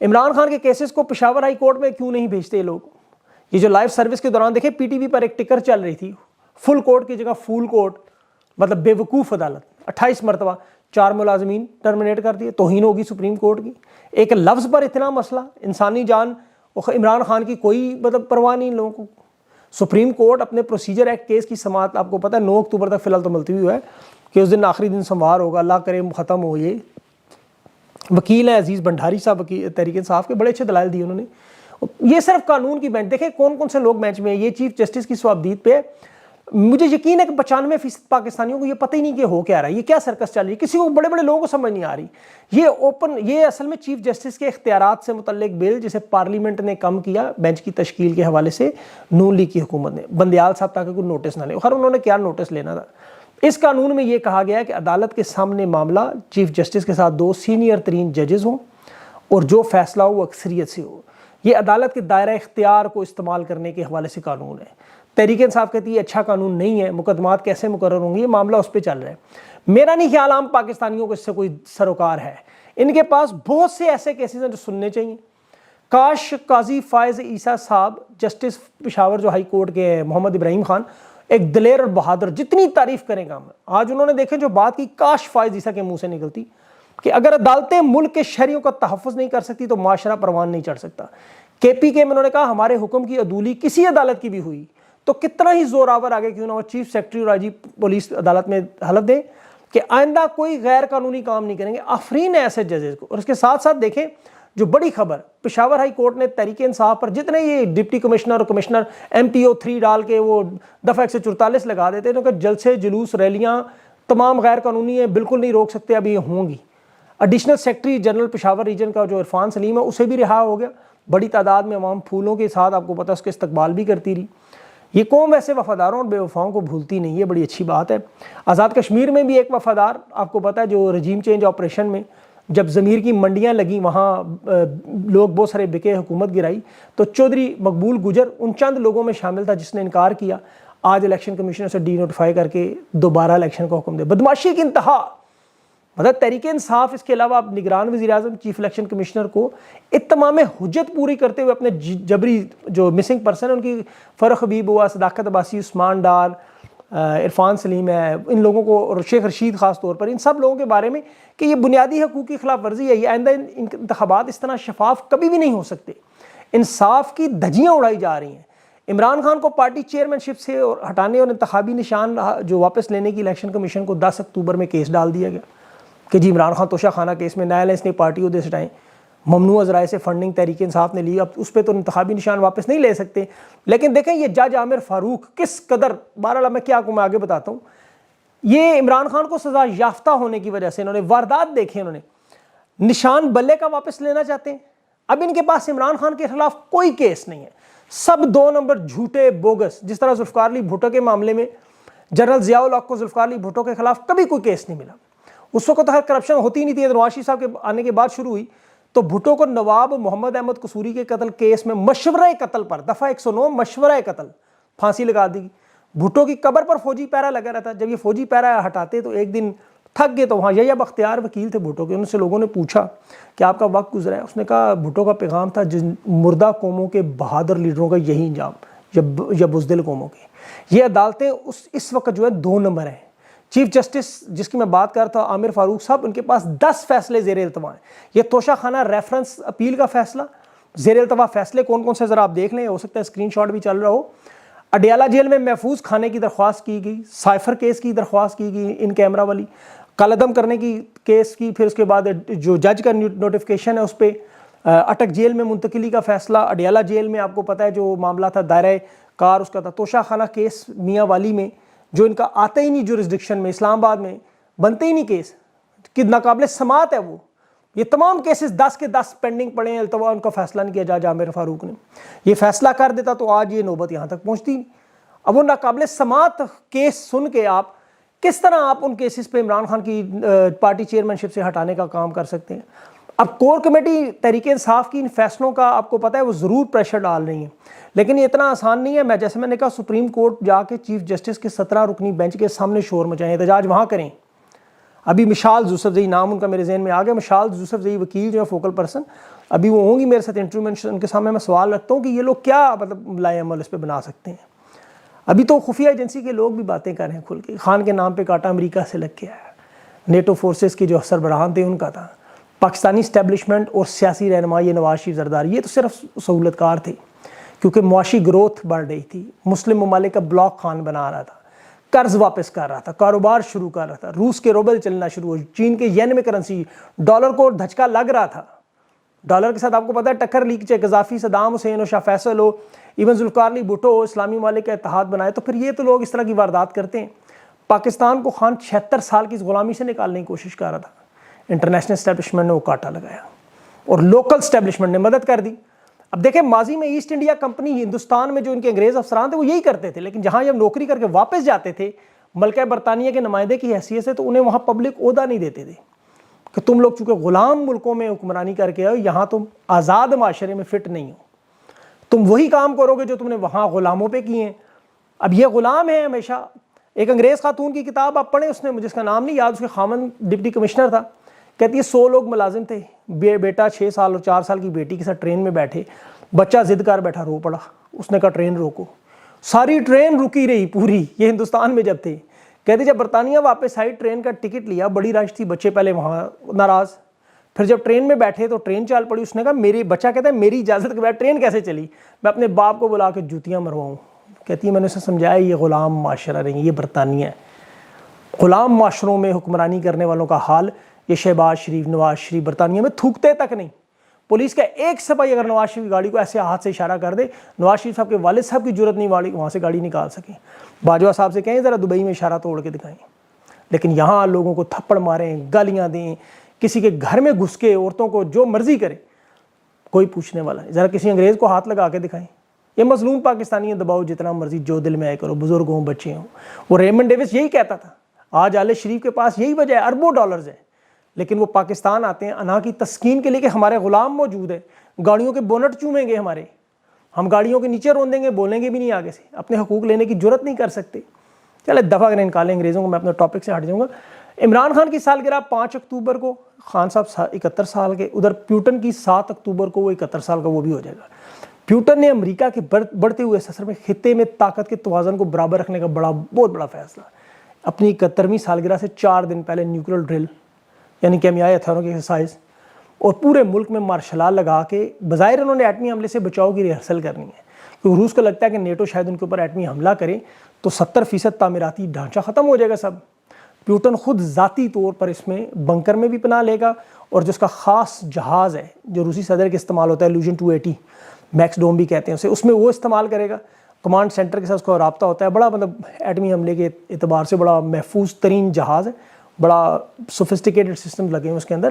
عمران خان کے کیسز کو Peshawar high court میں کیوں نہیں بھیجتے یہ لوگ؟ یہ جو لائیو سروس کے دوران دیکھیں پی ٹی وی پر ایک ٹکر چل رہی تھی، فل کورٹ کی جگہ فول کورٹ، مطلب بے وقوف عدالت، 28 مرتبہ 4 ملازمین ٹرمینیٹ کر دیے، توہین ہوگی سپریم کورٹ کی، ایک لفظ پر اتنا مسئلہ، انسانی جان عمران خان کی کوئی مطلب پرواہ نہیں لوگوں کو۔ سپریم کورٹ اپنے پروسیجر ایکٹ کیس کی سماعت آپ کو پتہ ہے 9 اکتوبر تک فی الحال تو ملتوی ہوا ہے کہ اس دن آخری دن سموار ہوگا، اللہ کرے ختم ہو۔ یہ وکیل ہیں عزیز بنڈھاری صاحب، تحریک انصاف کے، بڑے اچھے دلائل دیے انہوں نے۔ یہ صرف قانون کی بینچ، دیکھیں کون کون سے لوگ بینچ میں ہیں، یہ چیف جسٹس کی صوابدید پہ مجھے یقین ہے کہ 95% پاکستانیوں کو یہ پتہ ہی نہیں کہ ہو کیا رہا ہے، یہ کیا سرکس چل رہی ہے، کسی کو بڑے بڑے لوگوں کو سمجھ نہیں آ رہی۔ یہ اصل میں چیف جسٹس کے اختیارات سے متعلق بل جسے پارلیمنٹ نے کم کیا بینچ کی تشکیل کے حوالے سے نون لیگ کی حکومت نے، بندیال صاحب تاکہ کوئی نوٹس نہ لے، خیر انہوں نے کیا نوٹس لینا تھا۔ اس قانون میں یہ کہا گیا ہے کہ عدالت کے سامنے معاملہ چیف جسٹس کے ساتھ 2 سینئر ترین ججز ہوں اور جو فیصلہ ہو وہ اکثریت سے ہو۔ یہ عدالت کے دائرہ اختیار کو استعمال کرنے کے حوالے سے قانون ہے۔ تحریک انصاف کہتی ہے یہ اچھا قانون نہیں ہے، مقدمات کیسے مقرر ہوں گے، یہ معاملہ اس پہ چل رہا ہے۔ میرا نہیں خیال عام پاکستانیوں کو اس سے کوئی سروکار ہے، ان کے پاس بہت سے ایسے کیسز ہیں جو سننے چاہیے۔ کاش قاضی فائز عیسیٰ صاحب جسٹس پشاور جو ہائی کورٹ کے ہیں، محمد ابراہیم خان، ایک دلیر اور بہادر، جتنی تعریف کریں گا آج انہوں نے دیکھیں جو بات کی، کاش فائز عیسیٰ کے منہ سے نکلتی کہ اگر عدالتیں ملک کے شہریوں کا تحفظ نہیں کر سکتی تو معاشرہ پروان نہیں چڑھ سکتا۔ کے پی کے میں انہوں نے کہا ہمارے حکم کی عدولی کسی عدالت کی بھی ہوئی تو کتنا ہی زور آور آگے کیوں نہ ہو، چیف سیکرٹری اور آئی جی پولیس عدالت میں حلف دیں کہ آئندہ کوئی غیر قانونی کام نہیں کریں گے۔ آفرین ہے ایسے ججز کو۔ اور اس کے ساتھ ساتھ دیکھیں جو بڑی خبر، پشاور ہائی کورٹ نے تحریک انصاف پر جتنے یہ ڈپٹی کمشنر اور کمشنر MPO 3 ڈال کے وہ دفعہ 144 لگا دیتے ہیں کہ جلسے جلوس ریلیاں تمام غیر قانونی ہیں، بالکل نہیں روک سکتے، اب یہ ہوں گی۔ Additional secretary general Peshawar region کا جو عرفان سلیم ہے اسے بھی رہا ہو گیا۔ بڑی تعداد میں عوام پھولوں کے ساتھ آپ کو پتہ اس کے استقبال بھی کرتی رہی۔ یہ قوم ایسے وفاداروں اور بے وفاؤں کو بھولتی نہیں ہے، بڑی اچھی بات ہے۔ آزاد کشمیر میں بھی ایک وفادار آپ کو پتہ ہے جو رجیم چینج آپریشن میں جب ضمیر کی منڈیاں لگیں، وہاں لوگ بہت سارے بکے، حکومت گرائی، تو چودھری مقبول گجر ان چند لوگوں میں شامل تھا جس نے انکار کیا۔ آج الیکشن کمیشن سے ڈی نوٹیفائی کر کے دوبارہ الیکشن کا حکم دے، بدماشی کی انتہا۔ مطلب تحریک انصاف اس کے علاوہ اب نگران وزیر اعظم چیف الیکشن کمشنر کو اتمام حجت پوری کرتے ہوئے اپنے جبری جو مسنگ پرسن ان کی فرخ حبیب ہوا، صداقت عباسی، عثمان ڈار، عرفان سلیم ہے، ان لوگوں کو اور شیخ رشید خاص طور پر، ان سب لوگوں کے بارے میں کہ یہ بنیادی حقوق کی خلاف ورزی ہے، یہ آئندہ انتخابات اس طرح شفاف کبھی بھی نہیں ہو سکتے۔ انصاف کی دھجیاں اڑائی جا رہی ہیں۔ عمران خان کو پارٹی چیئرمین شپ سے ہٹانے اور انتخابی نشان جو واپس لینے کی الیکشن کمیشن کو 10 اکتوبر میں کیس ڈال دیا گیا کہ جی عمران خان توشہ خانہ کیس میں نیا لائنس نے پارٹی عہدے سے ہٹائیں، ممنوع ذرائع سے فنڈنگ تحریک انصاف نے لی، اب اس پہ تو انتخابی نشان واپس نہیں لے سکتے۔ لیکن دیکھیں یہ جج عامر فاروق کس قدر، بہرحال میں کیا میں آگے بتاتا ہوں، یہ عمران خان کو سزا یافتہ ہونے کی وجہ سے انہوں نے واردات دیکھے، انہوں نے نشان بلے کا واپس لینا چاہتے ہیں۔ اب ان کے پاس عمران خان کے خلاف کوئی کیس نہیں ہے، سب 2 نمبر جھوٹے بوگس، جس طرح ذوالفقار علی بھٹو کے معاملے میں جنرل ضیاء الحق کو ذوالفقار علی بھٹو کے خلاف کبھی کوئی کیس نہیں ملا۔ اس وقت تو ہر کرپشن ہوتی نہیں تھی، نواز شریف صاحب کے آنے کے بعد شروع ہوئی، تو بھٹو کو نواب محمد احمد قصوری کے قتل کیس میں مشورہ قتل پر دفعہ 109 مشورہ قتل پھانسی لگا دی۔ بھٹو کی قبر پر فوجی پیرا لگا رہتا، جب یہ فوجی پیرا ہٹاتے تو ایک دن تھک گئے، تو وہاں یحییٰ بختیار وکیل تھے بھٹو کے، ان سے لوگوں نے پوچھا کہ آپ کا وقت گزرا ہے، اس نے کہا بھٹو کا پیغام تھا جن مردہ قوموں کے بہادر لیڈروں کا یہی انجام یا بزدل قوموں کے۔ یہ عدالتیں اس وقت جو ہے 2 نمبر ہیں۔ چیف جسٹس جس کی میں بات کر رہا تھا عامر فاروق صاحب، ان کے پاس 10 فیصلے زیر التوا ہیں۔ یہ توشہ خانہ ریفرنس اپیل کا فیصلہ، زیر التوا فیصلے کون کون سے ذرا آپ دیکھ لیں، ہو سکتا ہے اسکرین شاٹ بھی چل رہا ہو۔ اڈیالہ جیل میں محفوظ کھانے کی درخواست کی گئی، سائفر کیس کی درخواست کی گئی، ان کیمرہ والی کالعدم کرنے کی کیس کی، پھر اس کے بعد جو جج کا نوٹیفیکیشن ہے اس پہ اٹک جیل میں منتقلی کا فیصلہ، اڈیالہ جیل میں آپ کو پتہ ہے جو معاملہ تھا دائرہ کار اس کا تھا، توشہ خانہ کیس میاں والی میں جو ان کا آتا ہی نہیں جورسڈکشن میں، اسلام آباد میں بنتے ہی نہیں کیس، کہ ناقابل سماعت ہے وہ۔ یہ تمام کیسز 10 کے 10 پینڈنگ پڑے ہیں، التوا ان کا فیصلہ نہیں کیا جج عامر فاروق نے۔ یہ فیصلہ کر دیتا تو آج یہ نوبت یہاں تک پہنچتی نہیں۔ اب وہ ناقابل سماعت کیس سن کے آپ کس طرح آپ ان کیسز پہ عمران خان کی پارٹی چیئرمین شپ سے ہٹانے کا کام کر سکتے ہیں؟ اب کور کمیٹی تحریک انصاف کی ان فیصلوں کا آپ کو پتہ ہے وہ ضرور پریشر ڈال رہی ہیں، لیکن یہ اتنا آسان نہیں ہے۔ جیسے میں نے کہا سپریم کورٹ جا کے چیف جسٹس کے 17 رکنی بینچ کے سامنے شور مچائیں، احتجاج وہاں کریں۔ ابھی مشال یوسفزئی نام ان کا میرے ذہن میں آ گیا، مشال یوسفزئی وکیل جو ہے فوکل پرسن، ابھی وہ ہوں گی میرے ساتھ انٹرویو میں، ان کے سامنے میں سوال رکھتا ہوں کہ یہ لوگ کیا مطلب لائے عمل اس پہ بنا سکتے ہیں۔ ابھی تو خفیہ ایجنسی کے لوگ بھی باتیں کر رہے ہیں کھل کے، خان کے نام پہ کاٹا امریکہ سے لگ کے آیا، نیٹو فورسز کے جو سربراہان تھے ان کا تھا، پاکستانی اسٹیبلشمنٹ اور سیاسی رہنمائی نواز شریف زرداری، یہ تو صرف سہولت کار تھے کیونکہ معاشی گروتھ بڑھ رہی تھی، مسلم ممالک کا بلاک خان بنا رہا تھا، قرض واپس کر رہا تھا، کاروبار شروع کر رہا تھا، روس کے روبل چلنا شروع ہو، چین کے ین میں کرنسی، ڈالر کو دھچکا لگ رہا تھا، ڈالر کے ساتھ آپ کو پتہ ہے ٹکر لیگ چاہے قذافی، صدام حسین ہو، شاہ فیصل ہو، ایون ذوالفقار بھٹو ہو، اسلامی ممالک کا اتحاد بنائے، تو پھر یہ تو لوگ اس طرح کی واردات کرتے ہیں۔ پاکستان کو خان 76 سال کی اس غلامی سے نکالنے کی کوشش کر رہا تھا، انٹرنیشنل اسٹیبلشمنٹ نے وہ کاٹا لگایا اور لوکل اسٹیبلشمنٹ نے مدد کر دی۔ اب دیکھیں ماضی میں ایسٹ انڈیا کمپنی ہندوستان میں جو ان کے انگریز افسران تھے وہ یہی کرتے تھے، لیکن جہاں جب نوکری کر کے واپس جاتے تھے ملکہ برطانیہ کے نمائندے کی حیثیت سے، تو انہیں وہاں پبلک عہدہ نہیں دیتے تھے کہ تم لوگ چونکہ غلام ملکوں میں حکمرانی کر کے آئے، یہاں تم آزاد معاشرے میں فٹ نہیں ہو، تم وہی کام کرو گے جو تم نے وہاں غلاموں پہ کیے ہیں۔ اب یہ غلام ہیں ہمیشہ۔ ایک انگریز خاتون کی کتاب آپ پڑھیں، اس نے مجھے اس کا نام نہیں یاد، اس کے خامن ڈپٹی کمشنر تھا، کہتی ہے 100 لوگ ملازم تھے، بیٹا 6 سال اور 4 سال کی بیٹی کے ساتھ ٹرین میں بیٹھے، بچہ ضد کر بیٹھا، رو پڑا، اس نے کہا ٹرین روکو، ساری ٹرین رکی رہی پوری، یہ ہندوستان میں جب تھے، کہتے جب برطانیہ واپس آئی ٹرین کا ٹکٹ لیا، بڑی رش تھی، بچے پہلے وہاں ناراض، پھر جب ٹرین میں بیٹھے تو ٹرین چال پڑی، اس نے کہا میری بچہ کہتا ہے میری اجازت کے بعد ٹرین کیسے چلی، میں اپنے باپ کو بلا کے جوتیاں مرواؤں۔ کہتی ہے میں نے اسے سمجھایا یہ غلام معاشرہ نہیں، یہ برطانیہ ہے، غلام معاشروں میں حکمرانی کرنے والوں کا حال یہ شہباز شریف، نواز شریف برطانیہ میں تھوکتے تک نہیں۔ پولیس کا ایک سپاہی اگر نواز شریف کی گاڑی کو ایسے ہاتھ سے اشارہ کر دے، نواز شریف صاحب کے والد صاحب کی جرت نہیں وہاں سے گاڑی نکال سکیں، باجوہ صاحب سے کہیں ذرا دبئی میں اشارہ توڑ کے دکھائیں، لیکن یہاں لوگوں کو تھپڑ ماریں، گالیاں دیں، کسی کے گھر میں گھس کے عورتوں کو جو مرضی کرے، کوئی پوچھنے والا نہیں، ذرا کسی انگریز کو ہاتھ لگا کے دکھائیں۔ یہ مظلوم پاکستانی دباؤ جتنا مرضی جو دل میں آئے کرو، بزرگ ہوں بچے ہوں۔ وہ ریمنڈ ڈیوس یہی کہتا تھا، آج آل شریف کے پاس یہی وجہ ہے، اربوں ڈالرز ہیں، لیکن وہ پاکستان آتے ہیں انا کی تسکین کے لیے کہ ہمارے غلام موجود ہیں، گاڑیوں کے بونٹ چومیں گے ہمارے، ہم گاڑیوں کے نیچے رون دیں گے، بولیں گے بھی نہیں آگے سے، اپنے حقوق لینے کی جرت نہیں کر سکتے۔ چلے دفعہ کریں نکالیں انگریزوں کو، میں اپنے ٹاپک سے ہٹ جاؤں گا۔ عمران خان کی سالگرہ 5 اکتوبر کو، خان صاحب 71 سال کے، ادھر پیوٹن کی 7 اکتوبر کو، وہ 71 سال کا وہ بھی ہو جائے گا۔ پیوٹن نے امریکہ کے بڑھتے ہوئے اثر میں خطے میں طاقت کے توازن کو برابر رکھنے کا بہت بڑا فیصلہ، اپنی 71ویں سالگرہ سے 4 دن پہلے نیوکلیئر ڈرل یعنی کیمیائی ہتھیاروں کے ایکسرسائز اور پورے ملک میں مارشل لا لگا کے، بظاہر انہوں نے ایٹمی حملے سے بچاؤ کی ریہرسل کرنی ہے، کیونکہ روس کو لگتا ہے کہ نیٹو شاید ان کے اوپر ایٹمی حملہ کرے تو 70% تعمیراتی ڈھانچہ ختم ہو جائے گا۔ سب پیوٹن خود ذاتی طور پر اس میں بنکر میں بھی پناہ لے گا، اور جو اس کا خاص جہاز ہے جو روسی صدر کے استعمال ہوتا ہے، لوژن 280 میکس ڈوم بھی کہتے ہیں اسے، اس میں وہ استعمال کرے گا، کمانڈ سینٹر کے ساتھ اس کا رابطہ ہوتا ہے، بڑا مطلب ایٹمی حملے کے اعتبار سے بڑا محفوظ ترین جہاز ہے، بڑا سوفسٹیکیٹڈ سسٹم لگے ہیں اس کے اندر،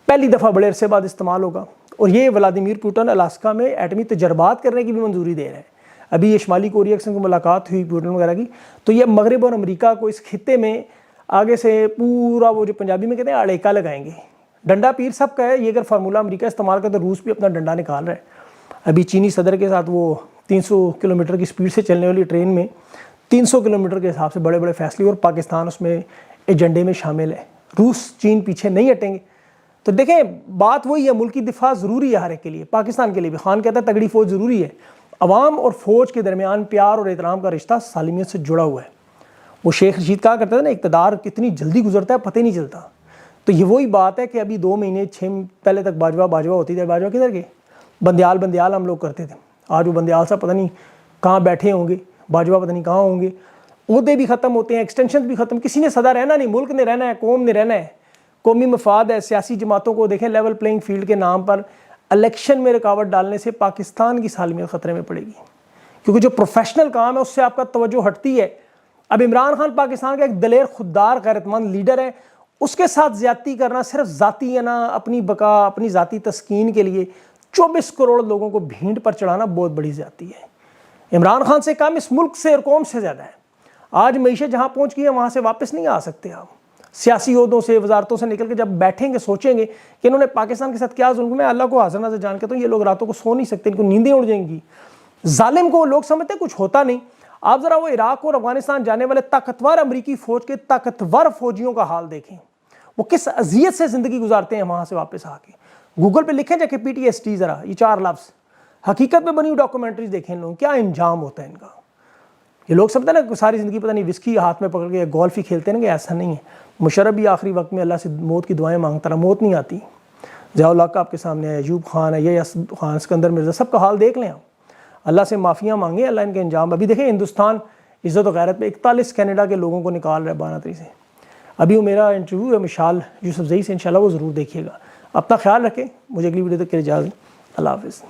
پہلی دفعہ بڑے عرصے بعد استعمال ہوگا، اور یہ ولادیمیر پوٹن الاسکا میں ایٹمی تجربات کرنے کی بھی منظوری دے رہے ہیں۔ ابھی یہ شمالی کوریا کے ساتھ ملاقات ہوئی پوٹن وغیرہ کی، تو یہ مغرب اور امریکہ کو اس خطے میں آگے سے پورا وہ جو پنجابی میں کہتے ہیں اڑیکا لگائیں گے، ڈنڈا پیر سب کا ہے، یہ اگر فارمولہ امریکہ استعمال کرے تو روس بھی اپنا ڈنڈا نکال رہا ہے۔ ابھی چینی صدر کے ساتھ وہ 300 کلومیٹر کی سپیڈ سے چلنے والی ٹرین میں 300 کلومیٹر کے حساب سے بڑے بڑے فیصلے، اور پاکستان اس میں ایجنڈے میں شامل ہے، روس چین پیچھے نہیں ہٹیں گے۔ تو دیکھیں بات وہی ہے، ملکی دفاع ضروری ہے ہر ایک کے لیے، پاکستان کے لیے بھی۔ خان کہتا ہے تگڑی فوج ضروری ہے، عوام اور فوج کے درمیان پیار اور احترام کا رشتہ سالمیت سے جڑا ہوا ہے۔ وہ شیخ رشید کہا کرتا تھا نا، اقتدار کتنی جلدی گزرتا ہے پتہ نہیں چلتا، تو یہ وہی بات ہے کہ ابھی 2 مہینے 6 پہلے تک باجوہ ہوتی تھی، باجوہ کدھر گئے، بندیال ہم لوگ کرتے تھے، آج وہ بندیال صاحب پتہ نہیں کہاں بیٹھے ہوں گے، باجوہ پتہ نہیں کہاں ہوں گے، عہدے بھی ختم ہوتے ہیں، ایکسٹینشن بھی ختم، کسی نے سدا رہنا نہیں، ملک نے رہنا ہے، قوم نے رہنا ہے، قومی مفاد ہے۔ سیاسی جماعتوں کو دیکھیں لیول پلینگ فیلڈ کے نام پر الیکشن میں رکاوٹ ڈالنے سے پاکستان کی سالمیت خطرے میں پڑے گی، کیونکہ جو پروفیشنل کام ہے اس سے آپ کا توجہ ہٹتی ہے۔ اب عمران خان پاکستان کا ایک دلیر، خوددار، غیرت مند لیڈر ہے، اس کے ساتھ زیادتی کرنا صرف ذاتی ہے نا، اپنی بقا، اپنی ذاتی تسکین کے لیے 24 کروڑ لوگوں کو بھینٹ پر چڑھانا بہت بڑی زیادتی ہے۔ عمران خان سے کام اس ملک سے اور قوم سے زیادہ ہے۔ آج معیشت جہاں پہنچ گئی ہے وہاں سے واپس نہیں آ سکتے آپ، سیاسی عہدوں سے، وزارتوں سے نکل کے جب بیٹھیں گے سوچیں گے کہ انہوں نے پاکستان کے ساتھ کیا ظلم، میں اللہ کو حاضر ناظر جان کے تو یہ لوگ راتوں کو سو نہیں سکتے، ان کو نیندیں اڑ جائیں گی۔ ظالم کو لوگ سمجھتے کچھ ہوتا نہیں، آپ ذرا وہ عراق اور افغانستان جانے والے طاقتور امریکی فوج کے طاقتور فوجیوں کا حال دیکھیں، وہ کس اذیت سے زندگی گزارتے ہیں وہاں سے واپس آ کے. گوگل پہ لکھیں جا کے PTSD ذرا یہ 4 لفظ, حقیقت میں بنی ہوئی ڈاکومنٹریز دیکھیں لوگ کیا انجام ہوتا ہے ان کا. یہ لوگ سمجھتے ہیں نا ساری زندگی پتہ نہیں وسکی ہاتھ میں پکڑ کے گولف ہی کھیلتے ہیں نا, کہ ایسا نہیں ہے. مشرف بھی آخری وقت میں اللہ سے موت کی دعائیں مانگتا رہا, موت نہیں آتی. ضیاء الحق آپ کے سامنے ہے, ایوب خان ہے, یہ اسد خان, اسکندر مرزا, سب کا حال دیکھ لیں آپ. اللہ سے معافیاں مانگیں, اللہ ان کے انجام. ابھی دیکھیں ہندوستان عزت و غیرت میں 41 کینیڈا کے لوگوں کو نکال رہا ہے باناتری سے. ابھی وہ میرا انٹرویو ہے مشال یوسف زئی سے, انشاءاللہ وہ ضرور دیکھیے گا. اپنا خیال رکھیں, مجھے اگلی ویڈیو تک کے لیے اجازت. اللہ حافظ.